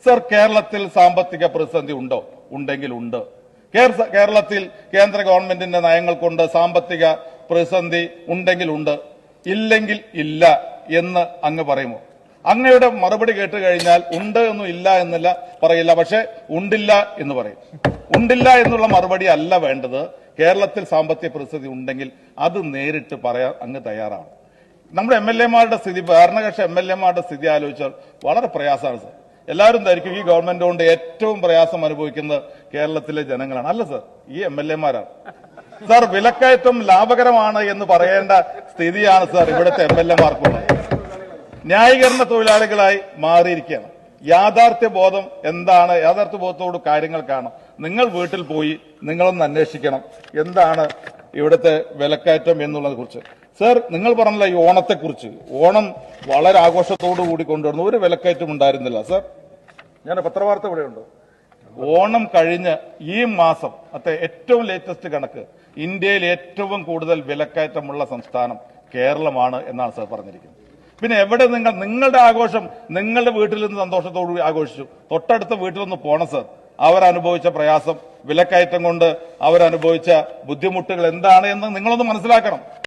Sir, കേരളത്തിൽ സാമ്പത്തിക പ്രതിസന്ധി ഉണ്ടോ? ഉണ്ടെങ്കിൽ ഉണ്ട്. കേരളത്തിൽ കേന്ദ്ര ഗവൺമെന്റിന്റെ നയങ്ങൾ കൊണ്ട് സാമ്പത്തിക പ്രതിസന്ധി ഉണ്ടെങ്കിൽ ഉണ്ട്, ഇല്ലെങ്കിൽ ഇല്ല എന്ന് അങ്ങ് പറയുമോ? അങ്ങയുടെ മറുപടി കേട്ട് കഴിഞ്ഞാൽ ഉണ്ട് എന്നും ഇല്ല എന്നില്ല പറയില്ല, പക്ഷെ ഉണ്ടില്ല എന്ന് പറയും. ഉണ്ടില്ല എന്നുള്ള മറുപടി അല്ല വേണ്ടത്. കേരളത്തിൽ സാമ്പത്തിക പ്രതിസന്ധി ഉണ്ടെങ്കിൽ അത് നേരിട്ട് പറയാൻ അങ്ങ് തയ്യാറാണ്. നമ്മുടെ MLA-മാരുടെ സ്ഥിതി, ഭരണകക്ഷി MLA-മാരുടെ സ്ഥിതി ആലോചിച്ചാൽ വളരെ പ്രയാസമാണ് സർ. എല്ലാവരും ധരിക്കും ഈ ഗവൺമെന്റ് കൊണ്ട് ഏറ്റവും പ്രയാസം അനുഭവിക്കുന്നത് കേരളത്തിലെ ജനങ്ങളാണ്. അല്ല സർ, ഈ MLA-മാരാണ്. സർ, വിലക്കയറ്റം ലാഭകരമാണ് എന്ന് പറയേണ്ട സ്ഥിതിയാണ് സർ ഇവിടുത്തെ MLA-മാർക്കുള്ളത്. ന്യായീകരണ തൊഴിലാളികളായി മാറിയിരിക്കുകയാണ്. യാഥാർത്ഥ്യ ബോധം എന്താണ്? യാഥാർത്ഥ്യ ബോധത്തോട് കാര്യങ്ങൾ കാണാം. നിങ്ങൾ വീട്ടിൽ പോയി നിങ്ങളൊന്ന് അന്വേഷിക്കണം എന്താണ് ഇവിടുത്തെ വിലക്കയറ്റം എന്നുള്ളതിനെ കുറിച്ച്. സർ, നിങ്ങൾ പറഞ്ഞില്ല ഈ ഓണത്തെക്കുറിച്ച്. ഓണം വളരെ ആഘോഷത്തോടു കൂടി കൊണ്ടുവരുന്നു, ഒരു വിലക്കയറ്റം ഉണ്ടായിരുന്നില്ല സർ. ഞാൻ പത്രവാർത്ത ഇവിടെയുണ്ട്. ഓണം കഴിഞ്ഞ് ഈ മാസം ഏറ്റവും ലേറ്റസ്റ്റ് കണക്ക് ഇന്ത്യയിൽ ഏറ്റവും കൂടുതൽ വിലക്കയറ്റമുള്ള സംസ്ഥാനം കേരളമാണ് എന്നാണ് സർ പറഞ്ഞിരിക്കുന്നത്. പിന്നെ എവിടെ നിങ്ങളുടെ ആഘോഷം നിങ്ങളുടെ വീട്ടിൽ നിന്ന് സന്തോഷത്തോടുകൂടി ആഘോഷിച്ചു. തൊട്ടടുത്ത വീട്ടിലൊന്ന് പോണം സർ. അവരനുഭവിച്ച പ്രയാസം, വിലക്കയറ്റം കൊണ്ട് അവരനുഭവിച്ച ബുദ്ധിമുട്ടുകൾ എന്താണ് എന്ന് നിങ്ങളൊന്ന് മനസ്സിലാക്കണം.